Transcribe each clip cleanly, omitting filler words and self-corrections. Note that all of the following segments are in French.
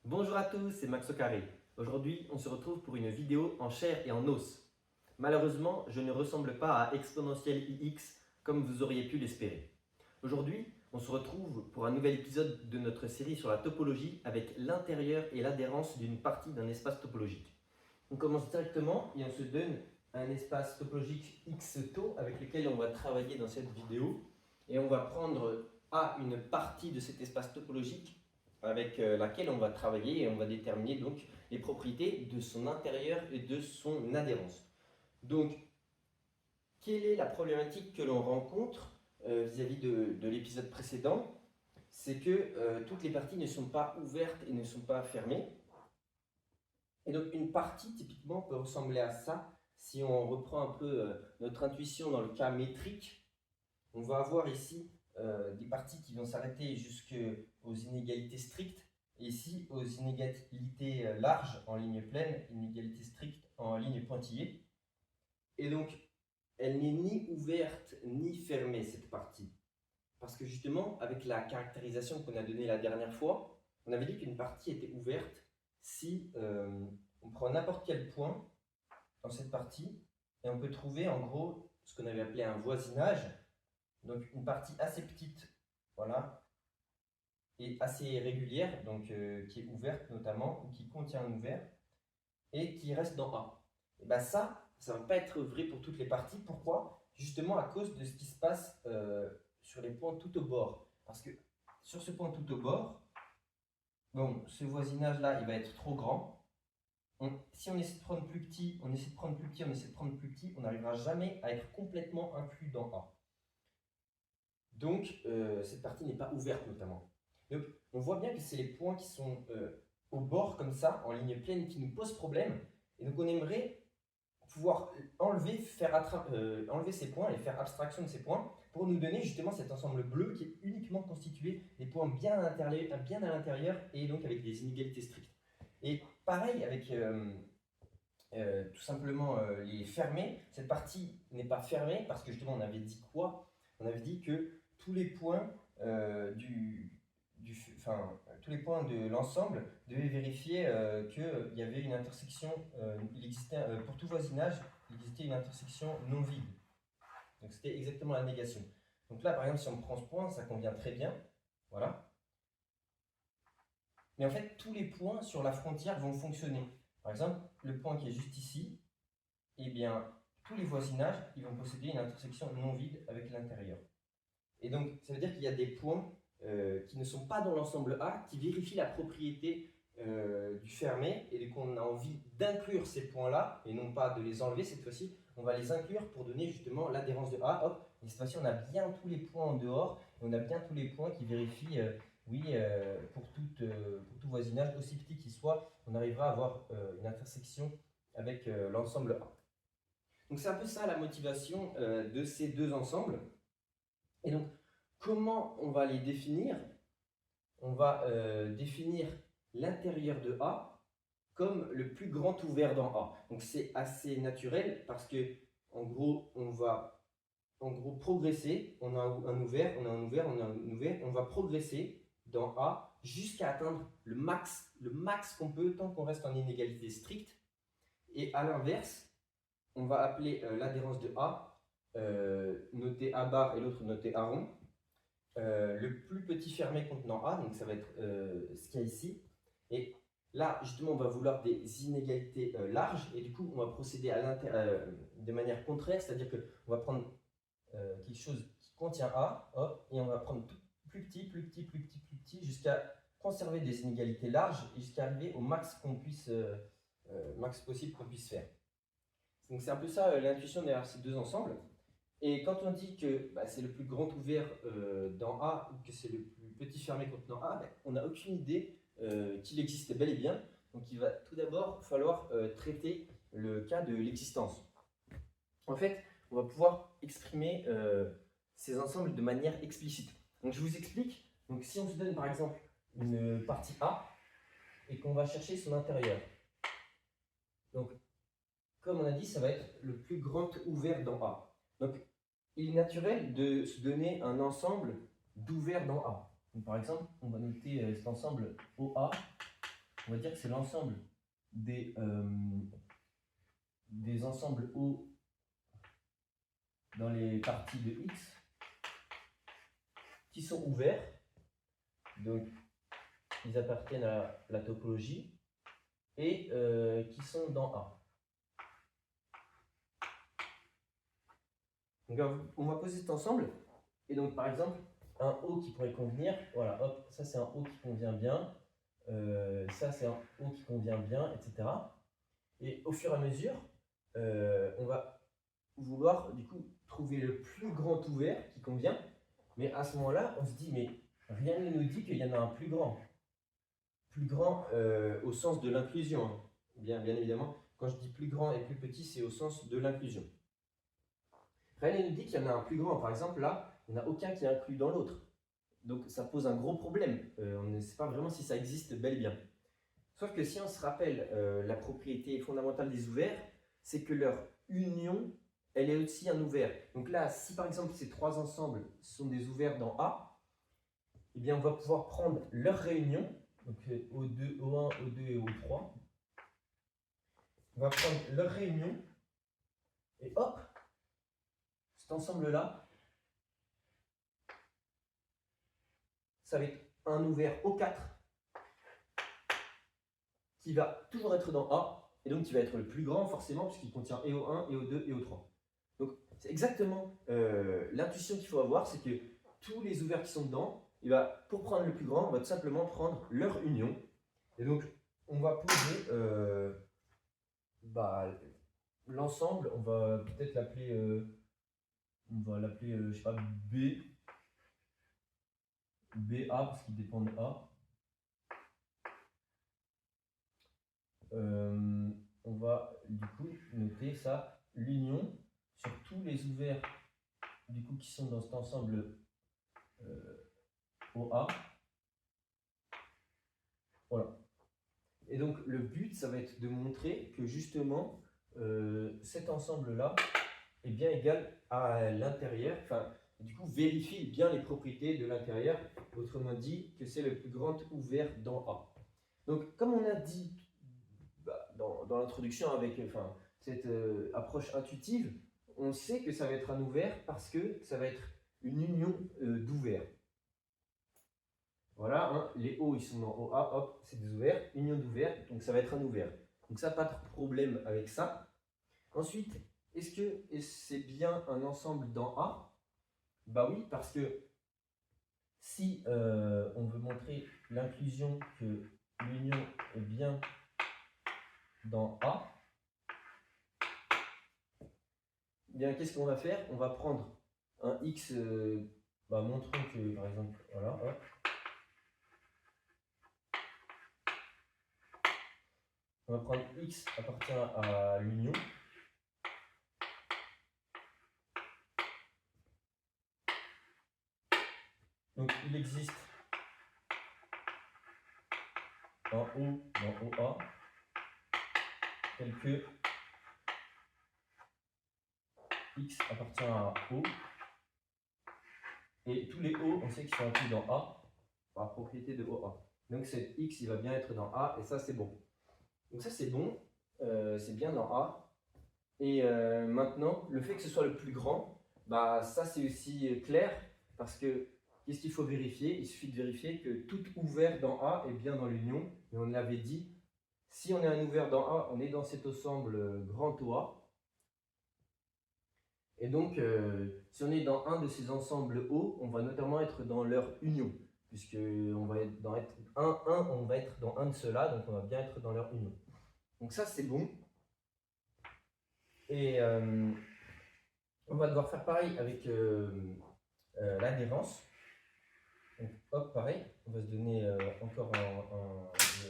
Bonjour à tous, c'est Max au carré. Aujourd'hui, on se retrouve pour une vidéo en chair et en os. Malheureusement, je ne ressemble pas à Exponentiel IX comme vous auriez pu l'espérer. Aujourd'hui, on se retrouve pour un nouvel épisode de notre série sur la topologie avec l'intérieur et l'adhérence d'une partie d'un espace topologique. On commence directement et on se donne un espace topologique XTO avec lequel on va travailler dans cette vidéo. Et on va prendre une partie de cet espace topologique avec laquelle on va travailler et on va déterminer donc les propriétés de son intérieur et de son adhérence. Donc, quelle est la problématique que l'on rencontre vis-à-vis de l'épisode précédent? C'est que toutes les parties ne sont pas ouvertes et ne sont pas fermées. Et donc une partie typiquement peut ressembler à ça. Si on reprend un peu notre intuition dans le cas métrique, on va avoir ici des parties qui vont s'arrêter jusqu'aux inégalités strictes, et ici aux inégalités larges en ligne pleine, inégalités strictes en ligne pointillée. Et donc, elle n'est ni ouverte ni fermée, cette partie. Parce que justement, avec la caractérisation qu'on a donnée la dernière fois, on avait dit qu'une partie était ouverte si on prend n'importe quel point dans cette partie, et on peut trouver en gros ce qu'on avait appelé un voisinage. Donc une partie assez petite, voilà, et assez régulière, donc qui est ouverte notamment, ou qui contient un ouvert, et qui reste dans A. Et bien ça ne va pas être vrai pour toutes les parties. Pourquoi? Justement à cause de ce qui se passe sur les points tout au bord. Parce que sur ce point tout au bord, bon, ce voisinage-là, il va être trop grand. Si on essaie de prendre plus petit, on essaie de prendre plus petit, on essaie de prendre plus petit, on n'arrivera jamais à être complètement inclus dans A. Donc, cette partie n'est pas ouverte notamment. Donc, on voit bien que c'est les points qui sont au bord comme ça, en ligne pleine, qui nous posent problème. Et donc, on aimerait pouvoir enlever ces points et faire abstraction de ces points pour nous donner justement cet ensemble bleu qui est uniquement constitué des points bien à l'intérieur et donc avec des inégalités strictes. Et pareil avec tout simplement les fermés, cette partie n'est pas fermée parce que justement on avait dit quoi? On avait dit que tous les points tous les points de l'ensemble devaient vérifier qu'il y avait une intersection, pour tout voisinage, il existait une intersection non vide. Donc c'était exactement la négation. Donc là, par exemple, si on prend ce point, ça convient très bien. Voilà. Mais en fait, tous les points sur la frontière vont fonctionner. Par exemple, le point qui est juste ici, eh bien, tous les voisinages, ils vont posséder une intersection non vide avec l'intérieur. Et donc, ça veut dire qu'il y a des points qui ne sont pas dans l'ensemble A, qui vérifient la propriété du fermé, et qu'on a envie d'inclure ces points-là, et non pas de les enlever cette fois-ci. On va les inclure pour donner justement l'adhérence de A. Hop, et cette fois-ci, on a bien tous les points en dehors, et on a bien tous les points qui vérifient, pour tout voisinage, aussi petit qu'il soit, on arrivera à avoir une intersection avec l'ensemble A. Donc c'est un peu ça la motivation de ces deux ensembles. Et donc, comment on va les définir? On va définir l'intérieur de A comme le plus grand ouvert dans A. Donc c'est assez naturel parce que en gros, on va progresser. On a un ouvert, on a un ouvert, on a un ouvert. On va progresser dans A jusqu'à atteindre le max qu'on peut tant qu'on reste en inégalité stricte. Et à l'inverse, on va appeler l'adhérence de A noté A bar et l'autre noté A rond. Le plus petit fermé contenant A, donc ça va être ce qu'il y a ici. Et là, justement, on va vouloir des inégalités larges, et du coup, on va procéder de manière contraire, c'est-à-dire qu'on va prendre quelque chose qui contient A, hop, et on va prendre plus petit, plus petit, plus petit, plus petit, jusqu'à conserver des inégalités larges, et jusqu'à arriver au max max possible qu'on puisse faire. Donc c'est un peu ça l'intuition derrière ces deux ensembles. Et quand on dit que c'est le plus grand ouvert dans A ou que c'est le plus petit fermé contenant A, on n'a aucune idée qu'il existe bel et bien. Donc il va tout d'abord falloir traiter le cas de l'existence. En fait, on va pouvoir exprimer ces ensembles de manière explicite. Donc je vous explique. Donc si on se donne par exemple une partie A et qu'on va chercher son intérieur. Donc comme on a dit, ça va être le plus grand ouvert dans A. Donc il est naturel de se donner un ensemble d'ouverts dans A. Donc, par exemple, on va noter cet ensemble OA on va dire que c'est l'ensemble des ensembles O dans les parties de X qui sont ouverts. Donc, ils appartiennent à la topologie et qui sont dans A. Donc, on va poser cet ensemble. Et donc, par exemple, un O qui pourrait convenir, voilà, hop, ça c'est un O qui convient bien, ça c'est un O qui convient bien, etc. Et au fur et à mesure, on va vouloir du coup trouver le plus grand ouvert qui convient. Mais à ce moment-là, on se dit, mais rien ne nous dit qu'il y en a un plus grand. Plus grand au sens de l'inclusion. Hein. Bien évidemment, quand je dis plus grand et plus petit, c'est au sens de l'inclusion. Rien ne nous dit qu'il y en a un plus grand. Par exemple, là, il n'y en a aucun qui est inclus dans l'autre. Donc ça pose un gros problème. On ne sait pas vraiment si ça existe bel et bien. Sauf que si on se rappelle la propriété fondamentale des ouverts, c'est que leur union, elle est aussi un ouvert. Donc là, si par exemple ces trois ensembles sont des ouverts dans A, eh bien on va pouvoir prendre leur réunion, donc O2, O1, O2 et O3. On va prendre leur réunion et hop, cet ensemble-là, ça va être un ouvert O4 qui va toujours être dans A et donc qui va être le plus grand forcément puisqu'il contient et O1, et O2 et O3. Donc c'est exactement l'intuition qu'il faut avoir, c'est que tous les ouverts qui sont dedans, et bah, pour prendre le plus grand, on va tout simplement prendre leur union. Et donc on va poser l'ensemble, on va peut-être l'appeler, je sais pas, BA parce qu'il dépend de A. On va du coup noter ça, l'union sur tous les ouverts du coup qui sont dans cet ensemble OA. Voilà. Et donc le but, ça va être de montrer que justement cet ensemble-là est bien égal à l'intérieur, enfin du coup vérifie bien les propriétés de l'intérieur, autrement dit que c'est le plus grand ouvert dans A. Donc comme on a dit dans l'introduction avec cette approche intuitive, on sait que ça va être un ouvert parce que ça va être une union d'ouverts. Voilà, hein, les O ils sont dans OA, hop, c'est des ouverts, union d'ouverts, donc ça va être un ouvert. Donc ça, pas de problème avec ça. Ensuite, est-ce que c'est bien un ensemble dans A? Bah oui, parce que si on veut montrer l'inclusion que l'union est bien dans A, bien qu'est-ce qu'on va faire? On va prendre un X, montrons que par exemple, voilà, hop. On va prendre X appartient à l'union. Donc il existe un O dans OA tel que X appartient à O. Et tous les O, on sait qu'ils sont inclus dans A par propriété de OA. Donc c'est X, il va bien être dans A et ça c'est bon. Donc ça c'est bon, c'est bien dans A. Et maintenant, le fait que ce soit le plus grand, bah ça c'est aussi clair parce que qu'est-ce qu'il faut vérifier? Il suffit de vérifier que tout ouvert dans A est bien dans l'union. Et on l'avait dit, si on est un ouvert dans A, on est dans cet ensemble grand OA. Et donc, si on est dans un de ces ensembles O, on va notamment être dans leur union. Puisque on va être dans on va être dans un de ceux-là, donc on va bien être dans leur union. Donc ça c'est bon. Et on va devoir faire pareil avec l'adhérence. Donc hop, pareil, on va se donner encore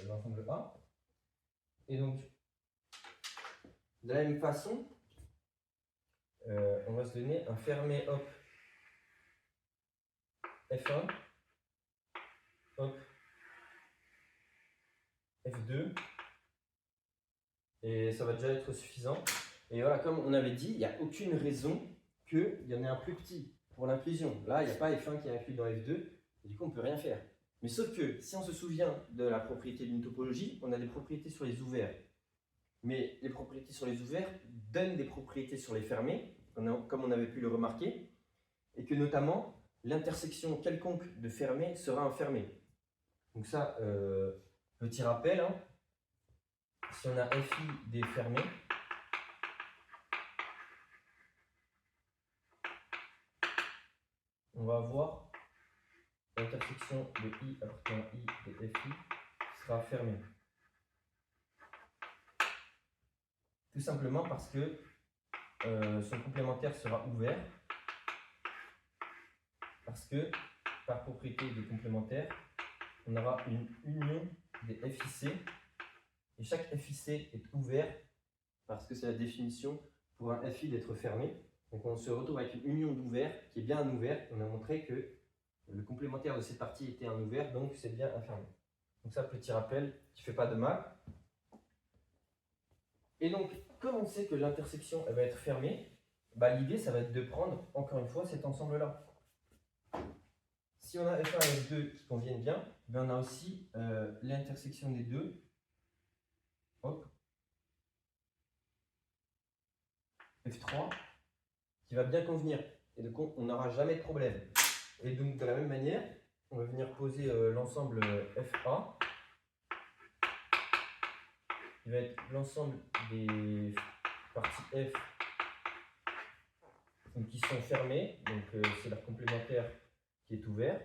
l'ensemble A. Et donc, de la même façon, on va se donner un fermé hop F1, hop F2, et ça va déjà être suffisant. Et voilà, comme on avait dit, il n'y a aucune raison qu'il y en ait un plus petit pour l'inclusion. Là, il n'y a pas F1 qui est inclus dans F2, et du coup, on ne peut rien faire. Mais sauf que si on se souvient de la propriété d'une topologie, on a des propriétés sur les ouverts. Mais les propriétés sur les ouverts donnent des propriétés sur les fermés, comme on avait pu le remarquer, et que notamment l'intersection quelconque de fermé sera un fermé. Donc ça, petit rappel, hein, si on a FI des fermés, on va avoir l'intersection de I appartenant à I de FI sera fermée. Tout simplement parce que son complémentaire sera ouvert, parce que par propriété de complémentaire, on aura une union des FIC, et chaque FIC est ouvert parce que c'est la définition pour un FI d'être fermé. Donc on se retrouve avec une union d'ouvert qui est bien un ouvert. On a montré que le complémentaire de cette partie était un ouvert, donc c'est bien un fermé. Donc ça, petit rappel qui ne fait pas de mal. Et donc, comme on sait que l'intersection va être fermée, bah, l'idée, ça va être de prendre, encore une fois, cet ensemble-là. Si on a F1 et F2 qui conviennent bien, ben on a aussi l'intersection des deux. Hop. F3 qui va bien convenir. Et donc, on n'aura jamais de problème. Et donc, de la même manière, on va venir poser l'ensemble FA, qui va être l'ensemble des parties F donc, qui sont fermées. Donc, c'est leur complémentaire qui est ouvert.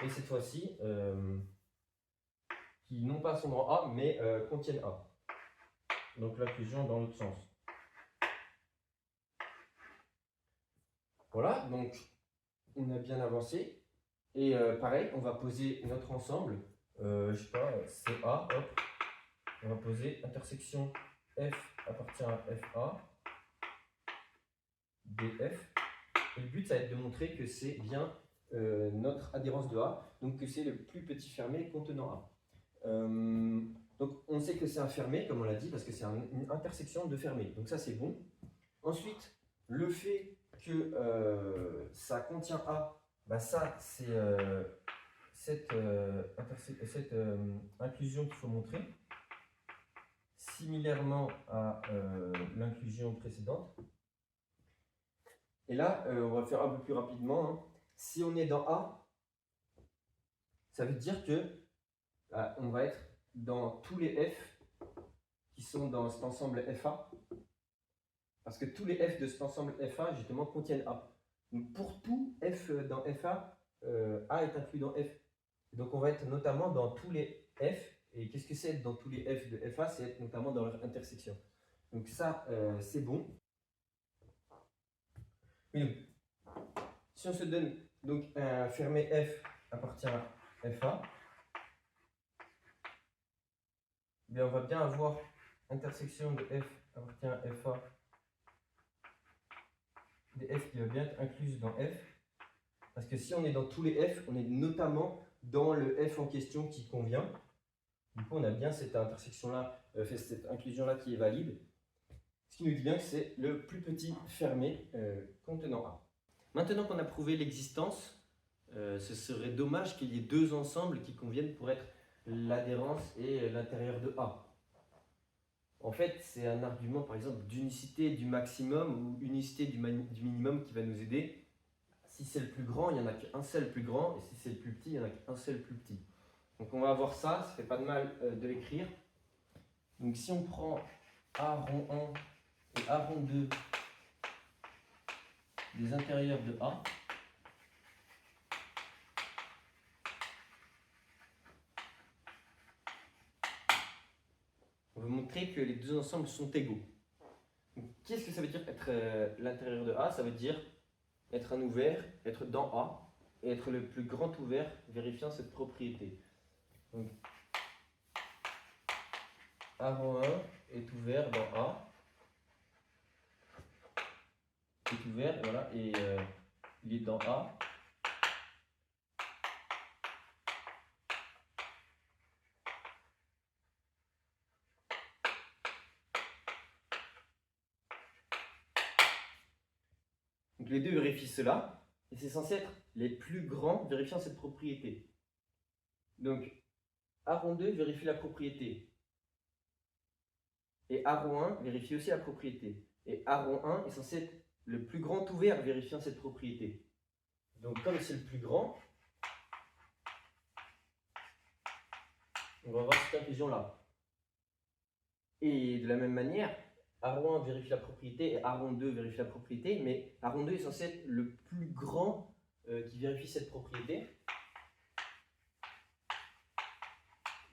Et cette fois-ci, qui non pas sont dans A, mais contiennent A. Donc, l'inclusion dans l'autre sens. Voilà, donc on a bien avancé. Et pareil, on va poser notre ensemble, je sais pas, CA, hop. On va poser intersection F appartient à FA, DF. Et le but, ça va être de montrer que c'est bien notre adhérence de A, donc que c'est le plus petit fermé contenant A. Donc on sait que c'est un fermé, comme on l'a dit, parce que c'est une intersection de fermés. Donc ça, c'est bon. Ensuite, le fait que ça contient A, bah ça, c'est cette inclusion qu'il faut montrer, similairement à l'inclusion précédente. Et là, on va faire un peu plus rapidement. Hein. Si on est dans A, ça veut dire que on va être dans tous les F qui sont dans cet ensemble FA. Parce que tous les F de cet ensemble FA, justement, contiennent A. Donc pour tout F dans FA, A est inclus dans F. Et donc on va être notamment dans tous les F. Et qu'est-ce que c'est être dans tous les F de FA? C'est être notamment dans leur intersection. Donc ça, c'est bon. Et donc, si on se donne donc un fermé F appartient à FA, bien on va bien avoir intersection de F appartient à FA, des F qui va bien être incluse dans F. Parce que si on est dans tous les F, on est notamment dans le F en question qui convient. Du coup, on a bien cette intersection-là, cette inclusion-là qui est valide. Ce qui nous dit bien que c'est le plus petit fermé contenant A. Maintenant qu'on a prouvé l'existence, ce serait dommage qu'il y ait deux ensembles qui conviennent pour être l'adhérence et l'intérieur de A. En fait, c'est un argument, par exemple, d'unicité du maximum ou unicité du minimum qui va nous aider. Si c'est le plus grand, il n'y en a qu'un seul plus grand, et si c'est le plus petit, il n'y en a qu'un seul plus petit. Donc on va voir ça, ça ne fait pas de mal de l'écrire. Donc si on prend A rond 1 et A rond 2 des intérieurs de A, on va montrer que les deux ensembles sont égaux. Qu'est-ce que ça veut dire être l'intérieur de A? Ça veut dire être un ouvert, être dans A, et être le plus grand ouvert, vérifiant cette propriété. Donc, A rond 1 est ouvert dans A, est ouvert, et voilà, et il est dans A. Donc les deux vérifient cela, et c'est censé être les plus grands vérifiant cette propriété. Donc, A rond 2 vérifie la propriété. Et A rond 1 vérifie aussi la propriété. Et A rond 1 est censé être le plus grand ouvert vérifiant cette propriété. Donc, comme c'est le plus grand, on va avoir cette inclusion-là. Et de la même manière, A rond 1 vérifie la propriété et A rond 2 vérifie la propriété, mais A rond 2 est censé être le plus grand qui vérifie cette propriété.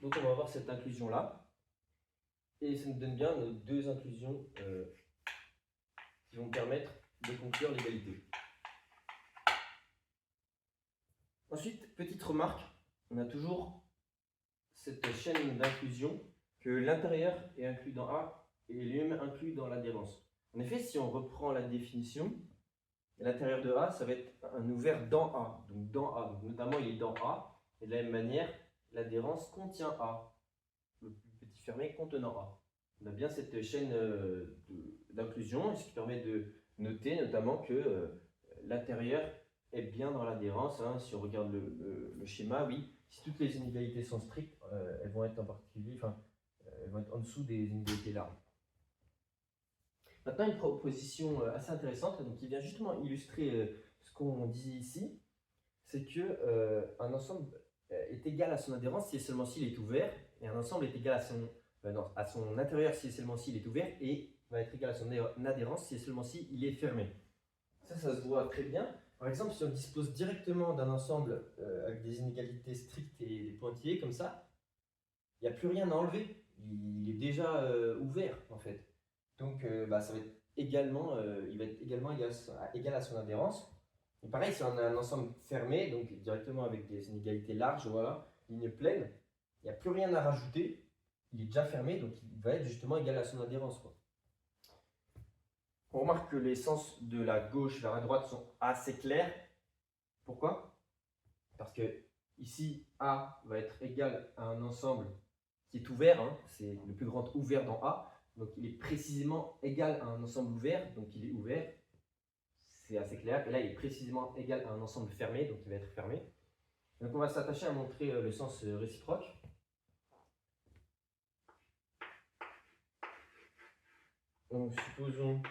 Donc on va avoir cette inclusion-là. Et ça nous donne bien nos deux inclusions qui vont permettre de conclure l'égalité. Ensuite, petite remarque, on a toujours cette chaîne d'inclusion que l'intérieur est inclus dans A et lui-même inclus dans l'adhérence. En effet, si on reprend la définition, l'intérieur de A, ça va être un ouvert dans A. Donc dans A, donc notamment il est dans A, et de la même manière, l'adhérence contient A. Le plus petit fermé contenant A. On a bien cette chaîne d'inclusion, ce qui permet de noter notamment que l'intérieur est bien dans l'adhérence. Hein. Si on regarde le schéma, oui, si toutes les inégalités sont strictes, elles vont être en particulier, elles vont être en dessous des inégalités larges. Maintenant, une proposition assez intéressante, donc qui vient justement illustrer ce qu'on dit ici, c'est que un ensemble est égal à son adhérence si et seulement s'il est ouvert, et un ensemble est égal à son intérieur si et seulement s'il est ouvert, et va être égal à son adhérence si et seulement s'il est fermé. Ça se voit très bien. Par exemple, si on dispose directement d'un ensemble avec des inégalités strictes et des pointillés comme ça, il n'y a plus rien à enlever. Il est déjà ouvert en fait. Donc ça va être également, il va être également égal à son adhérence. Et pareil, si on a un ensemble fermé, donc directement avec des inégalités larges, voilà, ligne pleine, il n'y a plus rien à rajouter. Il est déjà fermé, donc il va être justement égal à son adhérence, quoi. On remarque que les sens de la gauche vers la droite sont assez clairs. Pourquoi? Parce que ici, A va être égal à un ensemble qui est ouvert, hein, c'est le plus grand ouvert dans A, donc il est précisément égal à un ensemble ouvert, donc il est ouvert, c'est assez clair, et là il est précisément égal à un ensemble fermé, donc il va être fermé. Donc on va s'attacher à montrer le sens réciproque. Donc supposons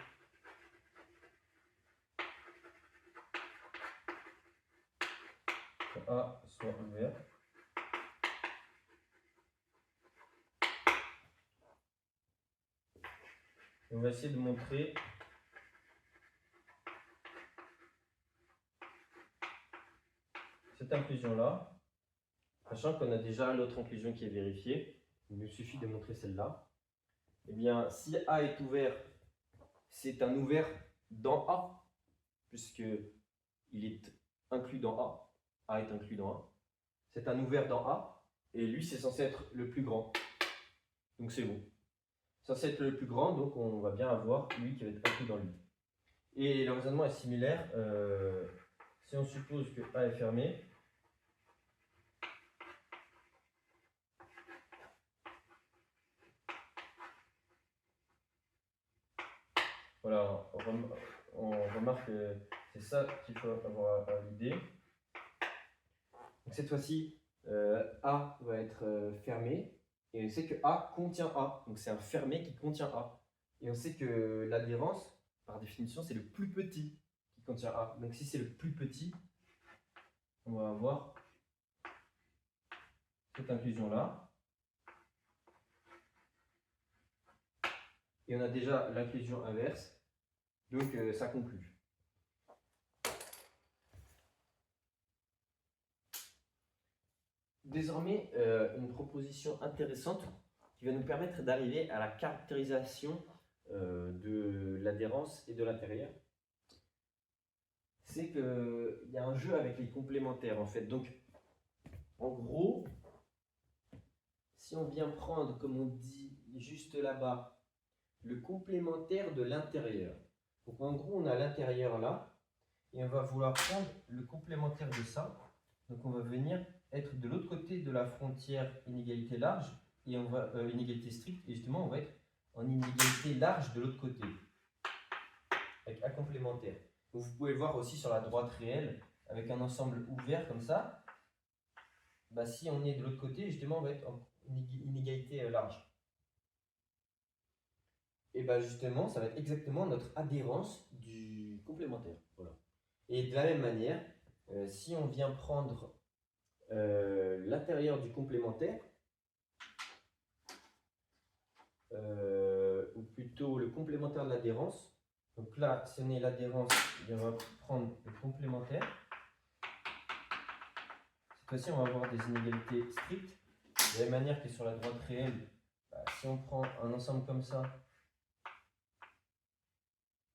que A soit ouvert. Et on va essayer de montrer cette inclusion-là, sachant qu'on a déjà l'autre inclusion qui est vérifiée. Il nous suffit de montrer celle-là. Eh bien, si A est ouvert, c'est un ouvert dans A, puisque il est inclus dans A. A est inclus dans A. C'est un ouvert dans A, et lui, c'est censé être le plus grand. Donc c'est bon. Censé être le plus grand, donc on va bien avoir lui qui va être inclus dans lui. Et le raisonnement est similaire. Si on suppose que A est fermé, voilà, on remarque que c'est ça qu'il faut avoir à l'idée. Donc cette fois-ci, A va être fermé, et on sait que A contient A, donc c'est un fermé qui contient A. Et on sait que l'adhérence, par définition, c'est le plus petit qui contient A. Donc si c'est le plus petit, on va avoir cette inclusion-là. Et on a déjà l'inclusion inverse, donc ça conclut. Désormais, une proposition intéressante qui va nous permettre d'arriver à la caractérisation de l'adhérence et de l'intérieur. C'est qu'il y a un jeu avec les complémentaires en fait. Donc, en gros, si on vient prendre, comme on dit juste là-bas, le complémentaire de l'intérieur. Donc en gros, on a l'intérieur là, et on va vouloir prendre le complémentaire de ça. Donc on va venir être de l'autre côté de la frontière inégalité large, et on va inégalité stricte, et justement on va être en inégalité large de l'autre côté, avec A complémentaire. Donc vous pouvez le voir aussi sur la droite réelle, avec un ensemble ouvert comme ça. bah, si on est de l'autre côté, justement, on va être en inégalité large. Et bah justement, ça va être exactement notre adhérence du complémentaire. Voilà. Et de la même manière, si on vient prendre l'intérieur du complémentaire, ou plutôt le complémentaire de l'adhérence, donc là, si on est l'adhérence, on va prendre le complémentaire. Cette fois-ci, on va avoir des inégalités strictes. De la même manière que sur la droite réelle, bah, si on prend un ensemble comme ça,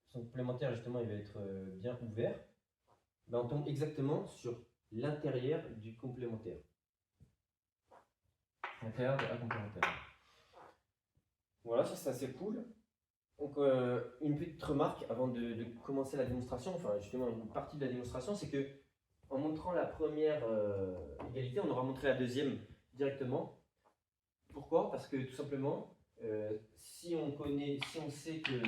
son complémentaire, justement, il va être bien ouvert. Bah, on tombe exactement sur l'intérieur du complémentaire. L'intérieur de A complémentaire. Voilà, ça c'est assez cool. Donc, une petite remarque avant de commencer la démonstration, enfin justement une partie de la démonstration, c'est que en montrant la première égalité, on aura montré la deuxième directement. Pourquoi? Parce que tout simplement, si on sait que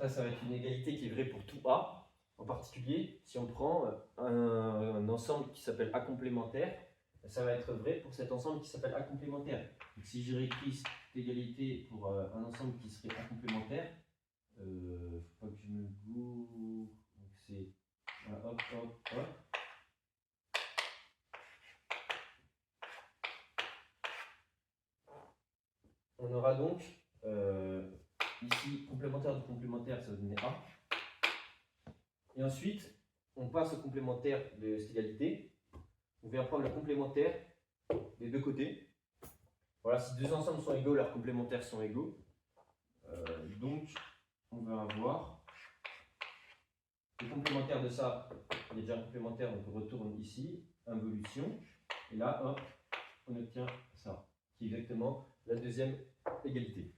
ça va être une égalité qui est vraie pour tout A. En particulier, si on prend un ensemble qui s'appelle A complémentaire, ça va être vrai pour cet ensemble qui s'appelle A complémentaire. Donc, si je réécris cette égalité pour un ensemble qui serait A complémentaire, faut pas que je me gourre. Donc c'est hop, hop, hop. On aura donc ici complémentaire de complémentaire, ça va donner A. Et ensuite, on passe au complémentaire de cette égalité. On vient prendre le complémentaire des deux côtés. Voilà, si deux ensembles sont égaux, leurs complémentaires sont égaux. Donc, on va avoir le complémentaire de ça. Il y a déjà un complémentaire, donc on retourne ici, involution. Et là, hop, on obtient ça, qui est exactement la deuxième égalité.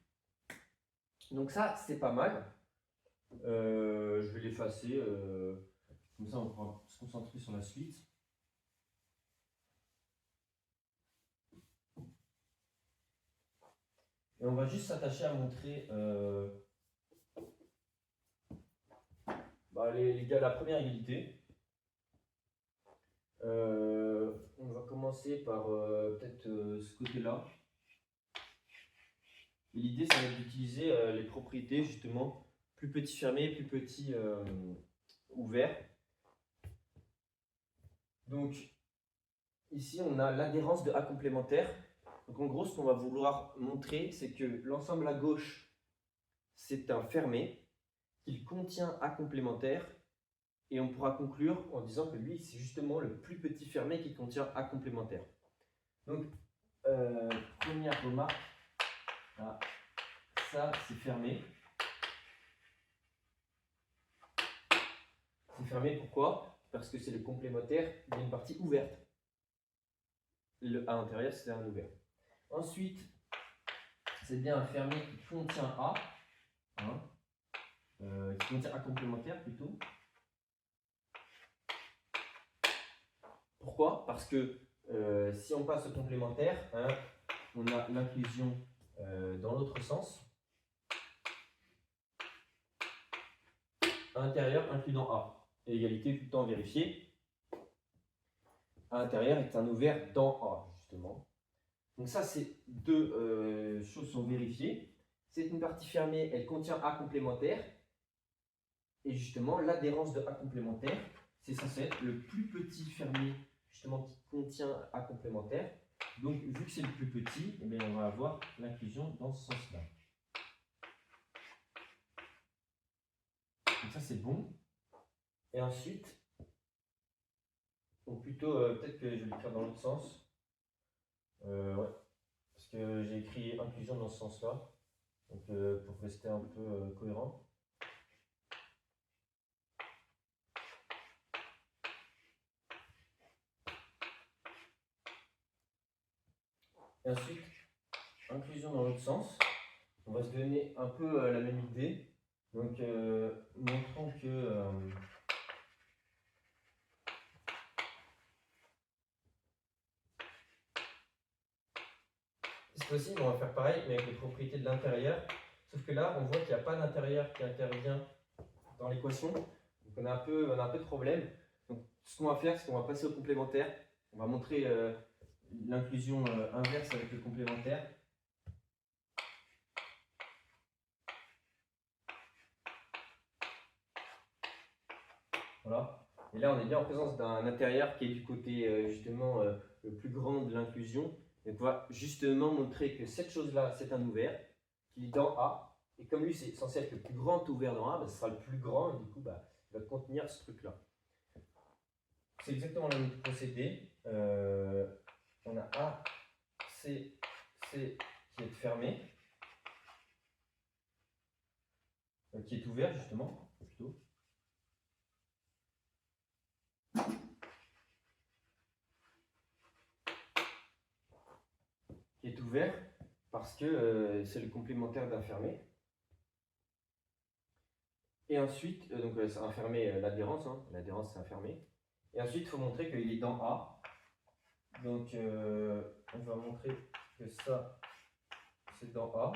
Donc ça, c'est pas mal. Je vais l'effacer. Comme ça, on pourra se concentrer sur la suite. Et on va juste s'attacher à montrer la première égalité. On va commencer par peut-être ce côté-là. Et l'idée, ça va être d'utiliser les propriétés, justement, plus petit fermé, plus petit ouvert. Donc, ici, on a l'adhérence de A complémentaire. Donc, en gros, ce qu'on va vouloir montrer, c'est que l'ensemble à gauche, c'est un fermé, qu'il contient A complémentaire. Et on pourra conclure en disant que lui, c'est justement le plus petit fermé qui contient A complémentaire. Donc, première remarque, là, ça, c'est fermé. C'est fermé, pourquoi? Parce que c'est le complémentaire d'une partie ouverte. Le A intérieur, c'est un ouvert. Ensuite, c'est bien un fermé qui contient A, hein, qui contient A complémentaire plutôt. Pourquoi? Parce que si on passe au complémentaire, hein, on a l'inclusion dans l'autre sens. À l'intérieur incluant A. Et égalité tout le temps vérifiée. À l'intérieur est un ouvert dans A, justement. Donc ça, c'est deux choses sont vérifiées. C'est une partie fermée, elle contient A complémentaire. Et justement, l'adhérence de A complémentaire, c'est censé être le plus petit fermé, justement, qui contient A complémentaire. Donc, vu que c'est le plus petit, eh bien, on va avoir l'inclusion dans ce sens-là. Donc ça, c'est bon. Et ensuite, ou plutôt, peut-être que je vais l'écrire dans l'autre sens. Ouais, parce que j'ai écrit inclusion dans ce sens-là. Donc, pour rester un peu cohérent. Et ensuite, inclusion dans l'autre sens. On va se donner un peu la même idée. Donc, montrons que cette fois-ci, on va faire pareil, mais avec les propriétés de l'intérieur. Sauf que là, on voit qu'il n'y a pas d'intérieur qui intervient dans l'équation. Donc on a un peu de problème. Donc ce qu'on va faire, c'est qu'on va passer au complémentaire. On va montrer l'inclusion inverse avec le complémentaire. Voilà. Et là, on est bien en présence d'un intérieur qui est du côté justement le plus grand de l'inclusion. Donc on va justement montrer que cette chose-là, c'est un ouvert, qui est dans A. Et comme lui, c'est censé être le plus grand ouvert dans A, bah, ce sera le plus grand, et du coup, bah, il va contenir ce truc-là. C'est exactement le même procédé. On a A, C, C qui est fermé, qui est ouvert justement, plutôt. Qui est ouvert parce que c'est le complémentaire d'un fermé. Et ensuite, donc c'est un fermé, l'adhérence, hein, l'adhérence c'est un fermé. Et ensuite, il faut montrer qu'il est dans A. Donc, on va montrer que ça, c'est dans A.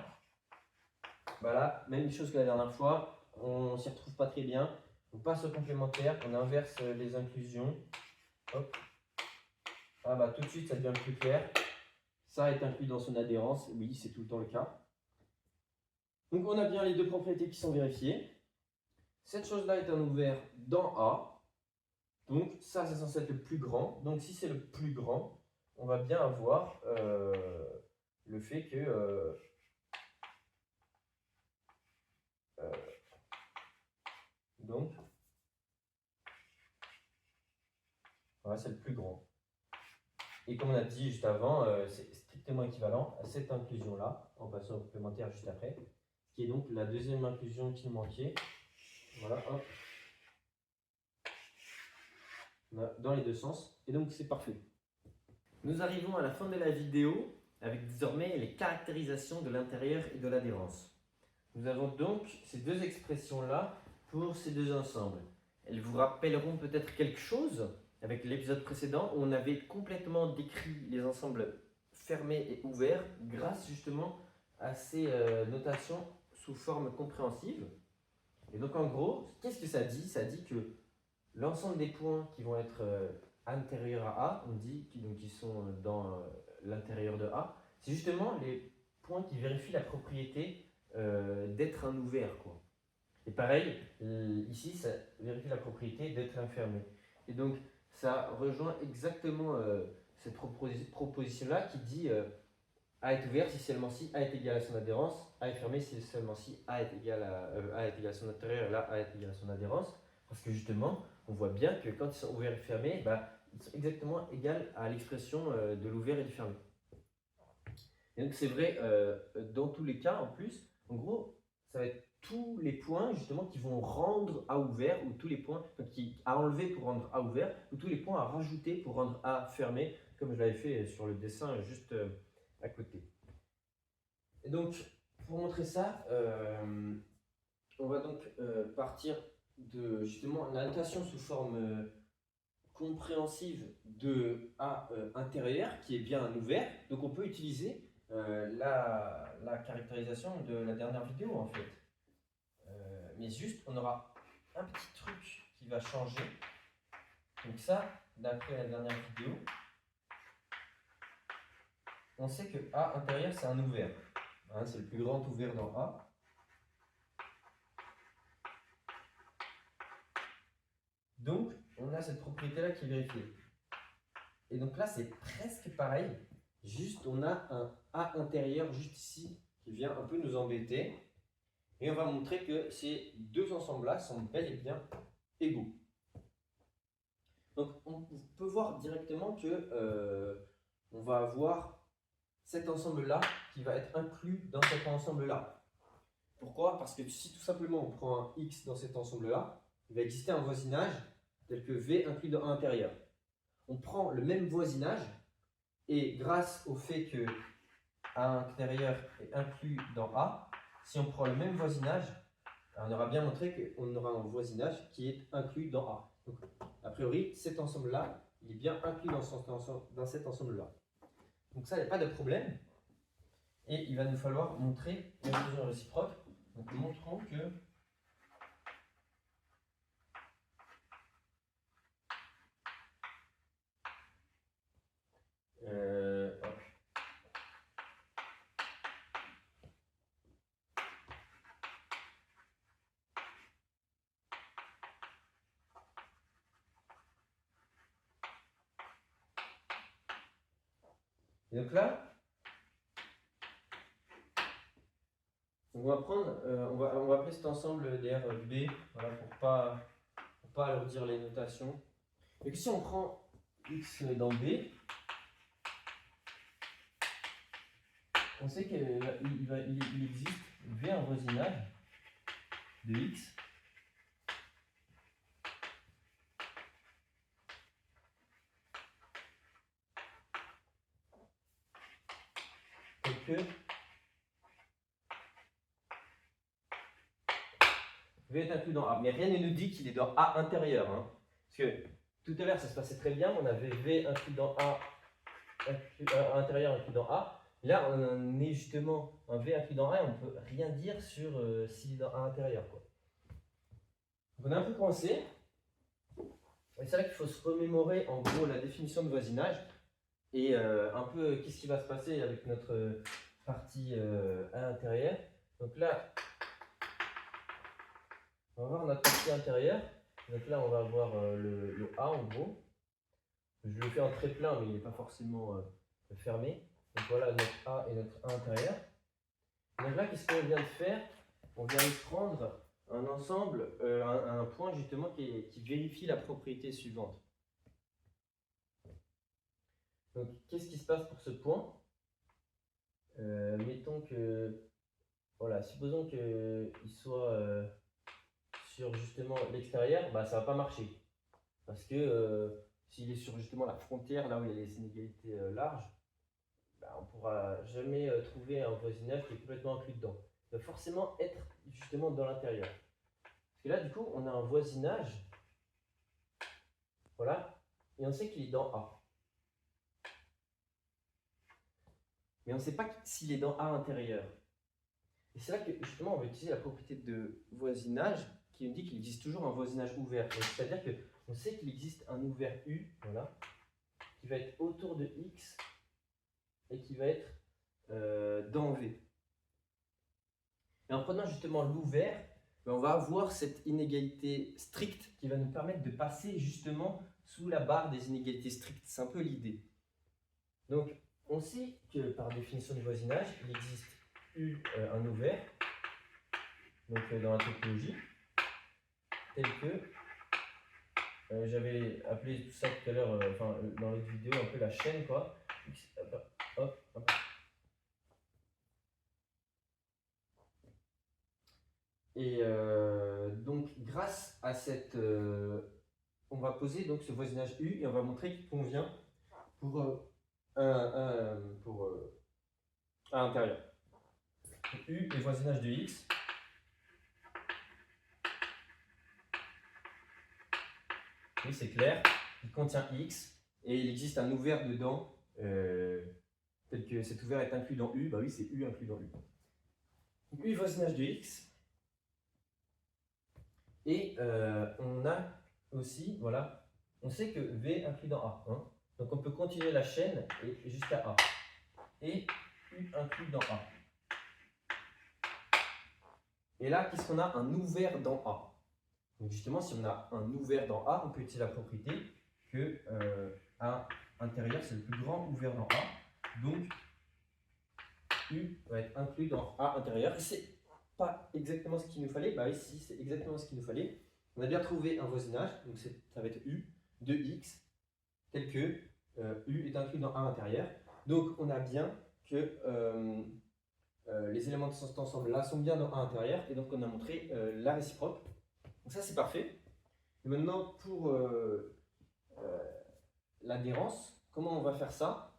Voilà, même chose que la dernière fois, on s'y retrouve pas très bien. On passe au complémentaire, on inverse les inclusions. Hop. Ah bah tout de suite, ça devient plus clair. Ça est inclus dans son adhérence, oui, c'est tout le temps le cas. Donc, on a bien les deux propriétés qui sont vérifiées. Cette chose-là est un ouvert dans A. Donc, ça, c'est censé être le plus grand. Donc, si c'est le plus grand, on va bien avoir le fait que donc, voilà, c'est le plus grand. Et comme on a dit juste avant, c'est strictement équivalent à cette inclusion-là, en passant au complémentaire juste après, qui est donc la deuxième inclusion qui nous manquait. Voilà, hop. Dans les deux sens, et donc c'est parfait. Nous arrivons à la fin de la vidéo avec désormais les caractérisations de l'intérieur et de l'adhérence. Nous avons donc ces deux expressions-là pour ces deux ensembles. Elles vous rappelleront peut-être quelque chose avec l'épisode précédent où on avait complètement décrit les ensembles fermés et ouverts grâce justement à ces notations sous forme compréhensive. Et donc en gros, qu'est-ce que ça dit? Ça dit que l'ensemble des points qui vont être antérieurs à A, on dit qui sont dans l'intérieur de A, c'est justement les points qui vérifient la propriété d'être un ouvert, quoi. Et pareil, ici, ça vérifie la propriété d'être un fermé. Et donc, ça rejoint exactement cette proposition-là qui dit A est ouvert si seulement si A est égal à son adhérence, A est fermé si seulement si A est égal à son intérieur, et là A est égal à son adhérence. Parce que justement, on voit bien que quand ils sont ouverts et fermés, bah, ils sont exactement égaux à l'expression de l'ouvert et du fermé. Et donc c'est vrai dans tous les cas en plus. En gros, ça va être tous les points justement qui vont rendre A ouvert, ou tous les points à enlever pour rendre A ouvert, ou tous les points à rajouter pour rendre A fermé, comme je l'avais fait sur le dessin juste à côté. Et donc, pour montrer ça, on va donc partir de justement la notation sous forme compréhensive de A intérieur, qui est bien un ouvert. Donc on peut utiliser la caractérisation de la dernière vidéo en fait. Mais juste, on aura un petit truc qui va changer. Donc ça, d'après la dernière vidéo, on sait que A intérieur, c'est un ouvert. Hein, c'est le plus grand ouvert dans A. Donc, on a cette propriété-là qui est vérifiée. Et donc là, c'est presque pareil. Juste, on a un A intérieur juste ici qui vient un peu nous embêter. Et on va montrer que ces deux ensembles-là sont bel et bien égaux. Donc, on peut voir directement que on va avoir cet ensemble-là qui va être inclus dans cet ensemble-là. Pourquoi? Parce que si tout simplement on prend un X dans cet ensemble-là, il va exister un voisinage tel que V inclus dans A intérieur. On prend le même voisinage et grâce au fait que A intérieur est inclus dans A, si on prend le même voisinage, on aura bien montré qu'on aura un voisinage qui est inclus dans A. Donc, a priori, cet ensemble-là, il est bien inclus dans cet ensemble-là. Donc ça, il n'y a pas de problème. Et il va nous falloir montrer l'inclusion réciproque. Donc montrons que hop. Et donc là, on va prendre, on va appeler cet ensemble d'air B, voilà, pour pas alourdir les notations. Et si on prend x dans B, on sait qu'il existe V en voisinage de x et que V est inclus dans A. Mais rien ne nous dit qu'il est dans A intérieur. Hein. Parce que tout à l'heure, ça se passait très bien. On avait V inclus dans A, intérieur inclus dans A. Là, on est justement un V inclus dans A et on ne peut rien dire sur s'il est dans A intérieur. Quoi. Donc on est un peu coincé. Et c'est là qu'il faut se remémorer en gros la définition de voisinage et un peu qu'est-ce qui va se passer avec notre partie A intérieure. Donc là, on va voir notre partie intérieure. Donc là, on va avoir le A en gros. Je le fais en très plein, mais il n'est pas forcément fermé. Donc voilà notre A et notre A intérieur. Donc là, qu'est-ce qu'on vient de faire? On vient de prendre un ensemble, un point justement qui vérifie la propriété suivante. Donc qu'est-ce qui se passe pour ce point? Mettons que, voilà, supposons qu'il soit sur justement l'extérieur, bah, ça ne va pas marcher. Parce que s'il est sur justement la frontière, là où il y a les inégalités larges, bah, on ne pourra jamais trouver un voisinage qui est complètement inclus dedans. Il va forcément être justement dans l'intérieur. Parce que là, du coup, on a un voisinage, voilà, et on sait qu'il est dans A. Mais on ne sait pas s'il est dans A intérieur. Et c'est là que justement, on va utiliser la propriété de voisinage qui nous dit qu'il existe toujours un voisinage ouvert. C'est-à-dire qu'on sait qu'il existe un ouvert U, voilà, qui va être autour de X et qui va être dans V. Et en prenant justement l'ouvert, ben on va avoir cette inégalité stricte qui va nous permettre de passer justement sous la barre des inégalités strictes. C'est un peu l'idée. Donc, on sait que par définition du voisinage, il existe U, un ouvert, donc dans la topologie, tel que j'avais appelé tout ça tout à l'heure, dans l'autre vidéo, un peu la chaîne, quoi. Hop, hop. Et donc, grâce à cette, on va poser donc ce voisinage U et on va montrer qu'il convient pour à l'intérieur. U est voisinage de X. Oui, c'est clair. Il contient X et il existe un ouvert dedans, tel que cet ouvert est inclus dans U. Bah oui, c'est U inclus dans U. Donc, U est voisinage de X. Et on a aussi, voilà, on sait que V inclus dans A. Hein. Donc on peut continuer la chaîne jusqu'à A. Et U inclus dans A. Et là, qu'est-ce qu'on a? Un ouvert dans A. Donc justement, si on a un ouvert dans A, on peut utiliser la propriété que A intérieur, c'est le plus grand ouvert dans A. Donc, U va être inclus dans A intérieur. C'est pas exactement ce qu'il nous fallait. Bah ici, c'est exactement ce qu'il nous fallait. On a bien trouvé un voisinage, donc ça va être U de X, tel que U est inclus dans A intérieur. Donc, on a bien que les éléments de cet ensemble-là sont bien dans A intérieur, et donc on a montré la réciproque. Donc ça, c'est parfait. Et maintenant, pour l'adhérence, comment on va faire ça?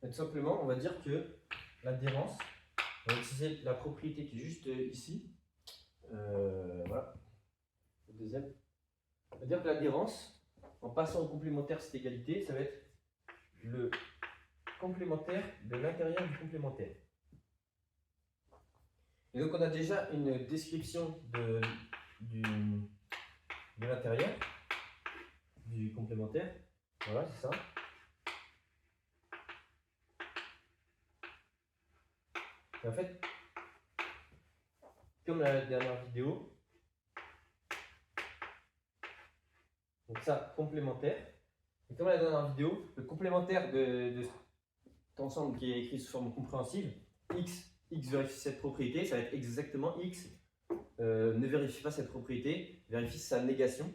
Tout simplement, on va dire que l'adhérence, on va utiliser la propriété qui est juste ici. Voilà. Le deuxième. On va dire que l'adhérence, en passant au complémentaire cette égalité, ça va être le complémentaire de l'intérieur du complémentaire. Et donc on a déjà une description de l'intérieur, du complémentaire. Voilà, c'est ça. Et en fait, comme la dernière vidéo, donc ça, complémentaire. Et comme la dernière vidéo, le complémentaire de cet ensemble qui est écrit sous forme compréhensive, x vérifie cette propriété, ça va être exactement x ne vérifie pas cette propriété, vérifie sa négation.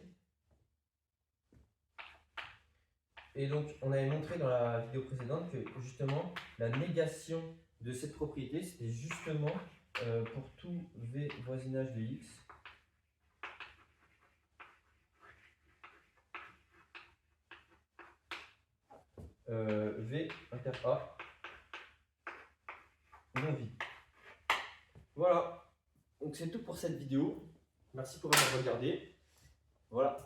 Et donc, on avait montré dans la vidéo précédente que justement, la négation de cette propriété, c'était justement pour tout v voisinage de x, v inter a non vide. Voilà, donc c'est tout pour cette vidéo. Merci pour avoir regardé. Voilà.